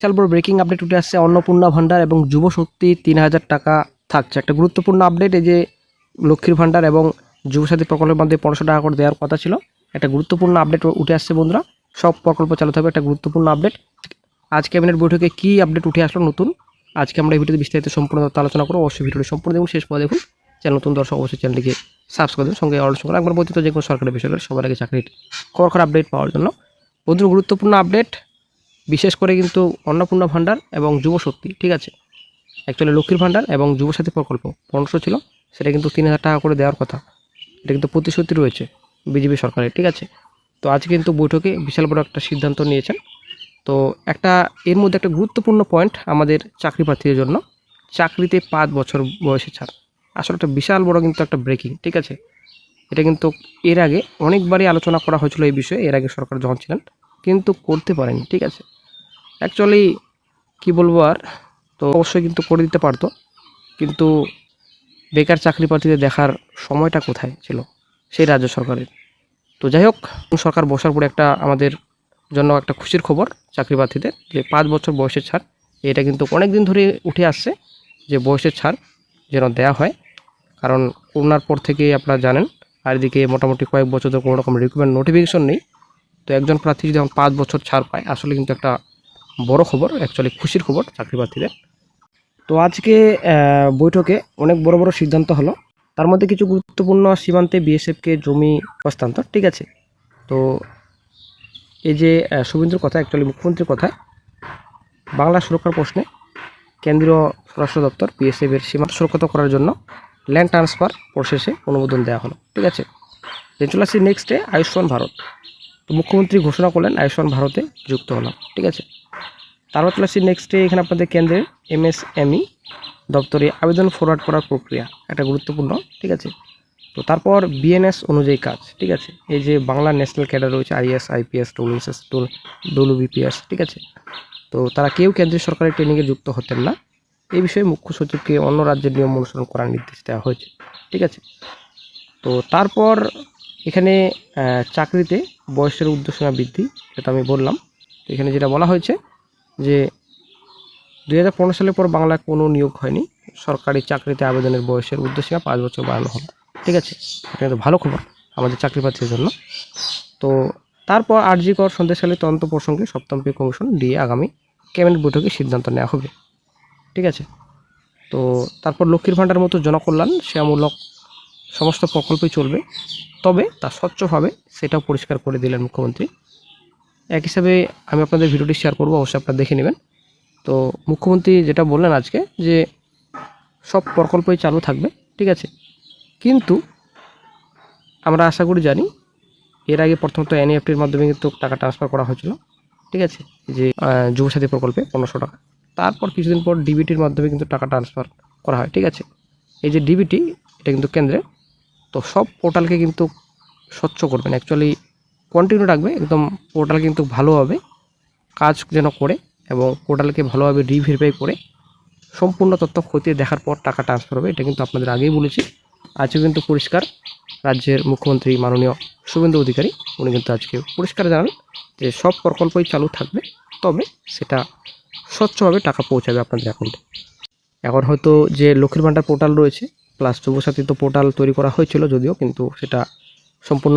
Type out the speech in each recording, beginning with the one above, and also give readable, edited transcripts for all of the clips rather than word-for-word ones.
বিশাল বড় breaking update উঠে আসছে। অন্নপূর্ণা ভান্ডার এবং যুব শক্তি 3000 টাকা থাকছে। একটা গুরুত্বপূর্ণ আপডেট। এই যে লক্ষ্মীর ভান্ডার এবং যুবসাথী প্রকল্পের মধ্যে 1500 টাকা করে দেওয়ার কথা ছিল, একটা গুরুত্বপূর্ণ আপডেট উঠে আসছে বন্ধুরা। সব প্রকল্প চালু থাকবে, একটা গুরুত্বপূর্ণ আপডেট। আজ ক্যাবিনেট বৈঠকে কী আপডেট উঠে আসলো নতুন, আজকে আমরা এই ভিডিওতে বিস্তারিত সম্পূর্ণ আলোচনা করব। অবশ্যই ভিডিওটি সম্পূর্ণ দেখুন, শেষ পর্যন্ত দেখুন। চ্যানেল নতুন দর্শক অবশ্যই চ্যানেলটিকে সাবস্ক্রাইব করুন, সঙ্গে অল সঙ্গে একবার বলতে যে কোনো সরকারি বেসরকারি সবার আগে চাকরির খবর আপডেট পাওয়ার জন্য বন্ধুর গুরুত্বপূর্ণ আপডেট। বিশেষ করে কিন্তু অন্নপূর্ণা ভান্ডার এবং যুব শক্তি, ঠিক আছে, অ্যাকচুয়ালি লক্ষ্মীর ভান্ডার এবং যুবসাথী প্রকল্প 1500 ছিল, সেটা কিন্তু 3000 টাকা করে দেওয়ার কথা। এটা কিন্তু প্রতিশ্রুতি রয়েছে বিজেপি সরকারের, ঠিক আছে। তো আজকে কিন্তু বৈঠকে বিশাল বড় একটা সিদ্ধান্ত নিয়েছেন। তো একটা এর মধ্যে একটা গুরুত্বপূর্ণ পয়েন্ট আমাদের চাকরি প্রার্থীদের জন্য, চাকরিতে 5 বছর বয়সে ছাড়। আসলে একটা বিশাল বড় কিন্তু একটা ব্রেকিং, ঠিক আছে। এটা কিন্তু এর আগে অনেকবারই আলোচনা করা হয়েছিল এই বিষয়ে, এর আগে সরকার যখন ছিলেন, কিন্তু করতে পারেনি, ঠিক আছে। অ্যাকচুয়ালি কি বলবো আর, তো অবশ্যই কিন্তু করে দিতে পারতো, কিন্তু বেকার চাকরি প্রার্থীদের দেখার সময়টা কোথায় ছিল সেই রাজ্য সরকারের। তো যাই হোক, সরকার বসার পরে একটা আমাদের জন্য একটা খুশির খবর চাকরি প্রার্থীদের, যে 5 বছর বয়সের ছাড়। এটা কিন্তু অনেক দিন ধরে উঠে আসছে যে বয়সের ছাড় যেন দেওয়া হয়, কারণ করোনার পর থেকে আপনারা জানেন, আর এদিকে মোটামুটি কয়েক বছর ধরে কোনো রকম রিক্রুটমেন্ট নোটিফিকেশন নেই। তো একজন প্রার্থী যদি 5 বছর ছাড় পায়, আসলে কিন্তু একটা বড় খবর, অ্যাকচুয়ালি খুশির খবর চাকরি প্রার্থীদের। তো আজকে বৈঠকে অনেক বড় বড় সিদ্ধান্ত হলো, তার মধ্যে কিছু গুরুত্বপূর্ণ। সীমান্তে বিএসএফকে জমি হস্তান্তর, ঠিক আছে। তো এই যে শুভেন্দুর কথা, অ্যাকচুয়ালি মুখ্যমন্ত্রীর কথা, বাংলা সুরক্ষার প্রশ্নে কেন্দ্রীয় স্বরাষ্ট্র দপ্তর বিএসএফের সীমান্ত সুরক্ষিত করার জন্য ল্যান্ড ট্রান্সফার প্রসেসে অনুমোদন দেওয়া হলো, ঠিক আছে। চলে আসছি নেক্সটে আয়ুষ্মান ভারত। তো মুখ্যমন্ত্রী ঘোষণা করলেন আয়ুষ্মান ভারতে যুক্ত হলাম, ঠিক আছে। তারপর চলে আসছি নেক্সটে, এখানে আপনাদের কেন্দ্রের এমএসএমই দপ্তরে আবেদন ফরওয়ার্ড করার প্রক্রিয়া, একটা গুরুত্বপূর্ণ, ঠিক আছে। তো তারপর বিএনএস অনুযায়ী কাজ, ঠিক আছে। এই যে বাংলা ন্যাশনাল ক্যাডার রয়েছে, আইএস, আইপিএস, ডব্লিউএসএস, ডব্লিউবিপিএস, ঠিক আছে। তো তারা কেউ কেন্দ্রীয় সরকারের ট্রেনিংয়ে যুক্ত হতেন না। এই বিষয়ে মুখ্য সচিবকে অন্য রাজ্যের নিয়ম অনুসরণ করার নির্দেশ দেওয়া হয়েছে, ঠিক আছে। তো তারপর এখানে চাকরিতে বয়সের ঊর্ধ্বসীমা বৃদ্ধি, সেটা আমি বললাম। তো এখানে যেটা বলা হয়েছে যে 2015 সালের পর বাংলায় কোনো নিয়োগ হয়নি, সরকারি চাকরিতে আবেদনের বয়সের ঊর্ধ্বসীমা 5 বছর বাড়ানো হলো, ঠিক আছে। এটা কিন্তু ভালো খবর আমাদের চাকরি প্রার্থীদের জন্য। তো তারপর আরজি কর সন্দেশখালী তদন্ত প্রসঙ্গে 7ম পে কমিশন দিয়ে আগামী ক্যাবিনেট বৈঠকে সিদ্ধান্ত নেওয়া হবে, ঠিক আছে। তো তারপর লক্ষ্মীর ভাণ্ডার মতো জনকল্যাণ সেবামূলক সমস্ত প্রকল্পই চলবে, তবে তা স্বচ্ছভাবে, সেটাও পরিষ্কার করে দিলেন মুখ্যমন্ত্রী। এক হিসাবে আমি আপনাদের ভিডিওটি শেয়ার করবো, অবশ্যই আপনারা দেখে নেবেন। তো মুখ্যমন্ত্রী যেটা বললেন আজকে, যে সব প্রকল্পই চালু থাকবে, ঠিক আছে। কিন্তু আমরা আশা করি জানি, এর আগে প্রথমত এনইএফটির মাধ্যমে কিন্তু টাকা ট্রান্সফার করা হয়েছিল, ঠিক আছে, যে যুবসাথী প্রকল্পে 1500 টাকা। তারপর কিছুদিন পর ডিবিটির মাধ্যমে কিন্তু টাকা ট্রান্সফার করা হয়, ঠিক আছে। এই যে ডিবিটি, এটা কিন্তু কেন্দ্রে। তো সব পোর্টালকে কিন্তু স্বচ্ছ করবেন, অ্যাকচুয়ালি কন্টিনিউ রাখবে, একদম পোর্টাল কিন্তু ভালোভাবে কাজ যেন করে, এবং পোর্টালকে ভালোভাবে রিভেরিফাই করে সম্পূর্ণ তথ্য খতিয়ে দেখার পর টাকা ট্রান্সফার হবে। এটা কিন্তু আপনাদের আগেই বলেছি, আজকে কিন্তু পরিষ্কার রাজ্যের মুখ্যমন্ত্রী মাননীয় শুভেন্দু অধিকারী, উনি কিন্তু আজকে পরিষ্কার জানান যে সব প্রকল্পই চালু থাকবে, তবে সেটা স্বচ্ছভাবে টাকা পৌঁছাবে আপনাদের অ্যাকাউন্টে। এখন হয়তো যে লক্ষ্মীর ভাণ্ডার পোর্টাল রয়েছে, প্লাস যুবসাথী তো পোর্টাল তৈরি করা হয়েছিল যদিও, কিন্তু সেটা সম্পূর্ণ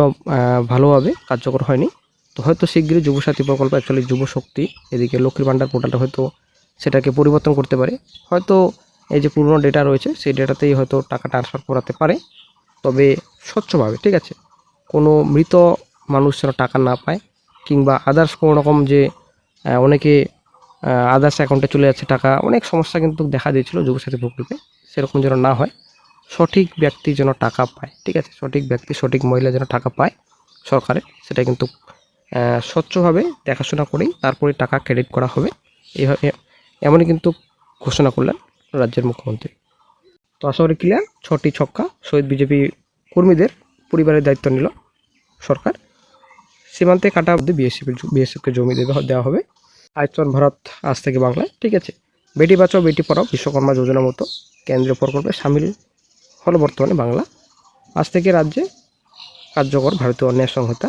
ভালোভাবে কার্যকর হয়নি। তো হয়তো শীঘ্রই যুবসাথী প্রকল্প, অ্যাকচুয়ালি যুবশক্তি, এদিকে লক্ষ্মীর ভাণ্ডার পোর্টালটা হয়তো সেটাকে পরিবর্তন করতে পারে। হয়তো এই যে পুরনো ডেটা রয়েছে, সেই ডেটাতেই হয়তো টাকা ট্রান্সফার করাতে পারে, তবে স্বচ্ছভাবে, ঠিক আছে। কোনো মৃত মানুষ যেন টাকা না পায়, কিংবা আদার্স কোনো রকম যে অনেকে আদার্স অ্যাকাউন্টে চলে যাচ্ছে টাকা, অনেক সমস্যা কিন্তু দেখা দিয়েছিল যুবসাথী প্রকল্পে, সেরকম যেন না হয়। সঠিক ব্যক্তি যেন টাকা পায়, ঠিক আছে, সঠিক ব্যক্তি, সঠিক মহিলা যেন টাকা পায় সরকারের, সেটা কিন্তু স্বচ্ছভাবে দেখাশোনা করেই তারপরে টাকা ক্রেডিট করা হবে। এইভাবে এমনই কিন্তু ঘোষণা করলেন রাজ্যের মুখ্যমন্ত্রী। তো আশা করি ক্লিয়ার। 6টি ছক্কা শহীদ বিজেপি কর্মীদের পরিবারের দায়িত্ব নিল সরকার। সীমান্তে কাটা অবধি বিএসএফকে জমি দেওয়া হবে। আয়ুষ্মান ভারত আজ থেকে বাংলায়, ঠিক আছে। বেটি বাঁচাও বেটি পড়াও বিশ্বকর্মা যোজনার মতো কেন্দ্রীয় প্রকল্পে সামিল হলো বর্তমানে বাংলা। আজ থেকে রাজ্যে কার্যকর ভারতীয় ন্যায় সংহিতা